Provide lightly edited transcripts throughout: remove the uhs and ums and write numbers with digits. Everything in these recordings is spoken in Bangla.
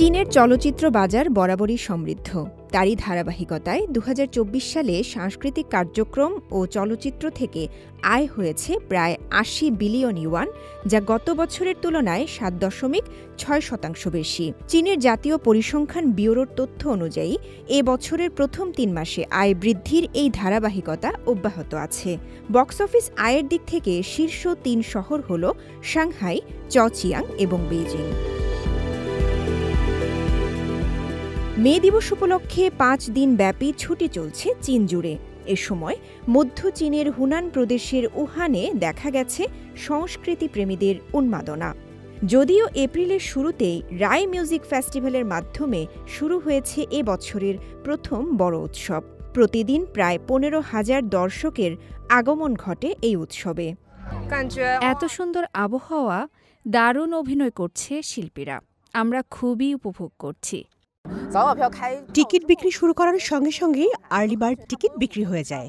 চীনের চলচ্চিত্র বাজার বরাবরই সমৃদ্ধ। তারই ধারাবাহিকতায় ২০২৪ সালে সাংস্কৃতিক কার্যক্রম ও চলচ্চিত্র থেকে আয় হয়েছে প্রায় ৮০ বিলিয়ন ইউয়ান, যা গত বছরের তুলনায় ৭.৬% বেশি। চীনের জাতীয় পরিসংখ্যান ব্যুরোর তথ্য অনুযায়ী এ বছরের প্রথম ৩ মাসে আয় বৃদ্ধির এই ধারাবাহিকতা অব্যাহত আছে। বক্স অফিস আয়ের দিক থেকে শীর্ষ ৩ শহর হল সাংহাই, চচিয়াং এবং বেইজিং। মে দিবস উপলক্ষে ৫ দিন ব্যাপী ছুটি চলছে চীন জুড়ে। এ সময় মধ্য চীনের হুনান প্রদেশের উহানে দেখা গেছে সংস্কৃতিপ্রেমীদের উন্মাদনা। যদিও এপ্রিলের শুরুতেই রাই মিউজিক ফেস্টিভ্যালের মাধ্যমে শুরু হয়েছে এ বছরের প্রথম বড় উৎসব। প্রতিদিন প্রায় ১৫,০০০ দর্শকের আগমন ঘটে এই উৎসবে। এত সুন্দর আবহাওয়া, দারুণ অভিনয় করছে শিল্পীরা। আমরা খুবই উপভোগ করছি। টিকিট বিক্রি শুরু করার সঙ্গে সঙ্গেই আর্লি বার্ড টিকিট বিক্রি হয়ে যায়।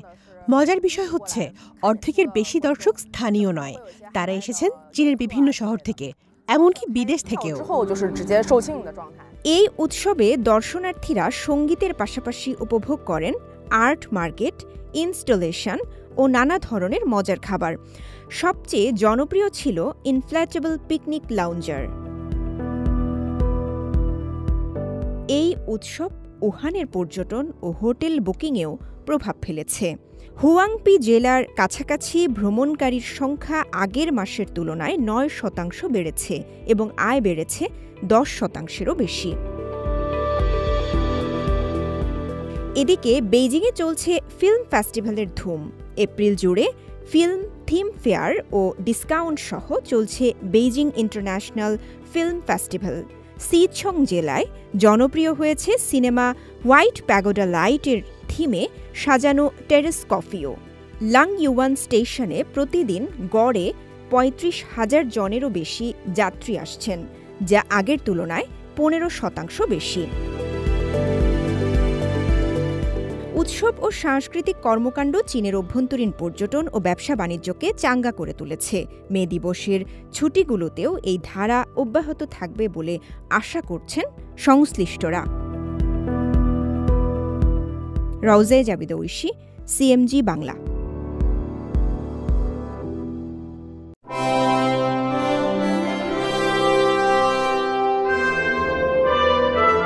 মজার বিষয় হচ্ছে, অর্ধেকের বেশি দর্শক স্থানীয় নয়, তারা এসেছেন চীনের বিভিন্ন শহর থেকে, এমনকি বিদেশ থেকেও। এই উৎসবে দর্শনার্থীরা সঙ্গীতের পাশাপাশি উপভোগ করেন আর্ট মার্কেট, ইনস্টলেশন ও নানা ধরনের মজার খাবার। সবচেয়ে জনপ্রিয় ছিল ইনফ্ল্যাটেবল পিকনিক লাউঞ্জার। এই উৎসব উহানের পর্যটন ও হোটেল বুকিংয়েও প্রভাব ফেলেছে। হুয়াংপি জেলার কাছাকাছি ভ্রমণকারীর সংখ্যা আগের মাসের তুলনায় ৯% বেড়েছে এবং আয় বেড়েছে ১০%-এরও বেশি। এদিকে বেইজিংয়ে চলছে ফিল্ম ফেস্টিভ্যালের ধুম। এপ্রিল জুড়ে ফিল্ম থিম ফেয়ার ও ডিসকাউন্ট সহ চলছে বেইজিং ইন্টারন্যাশনাল ফিল্ম ফেস্টিভ্যাল। সিছং জেলায় জনপ্রিয় হয়েছে সিনেমা হোয়াইট প্যাগোডা লাইটের থিমে সাজানো টেরেস কফিও। লাং ইউয়ান স্টেশনে প্রতিদিন গড়ে ৩৫,০০০ জনেরও বেশি যাত্রী আসছেন, যা আগের তুলনায় ১৫% বেশি। উৎসব ও সাংস্কৃতিক কর্মকাণ্ড চীনের অভ্যন্তরীণ পর্যটন ও ব্যবসা বাণিজ্যকে চাঙ্গা করে তুলেছে। মে দিবসের ছুটিগুলোতেও এই ধারা অব্যাহত থাকবে বলে আশা করছেন সংশ্লিষ্টরা। রওজে জাবিদ ঐশী, সিএমজি বাংলা।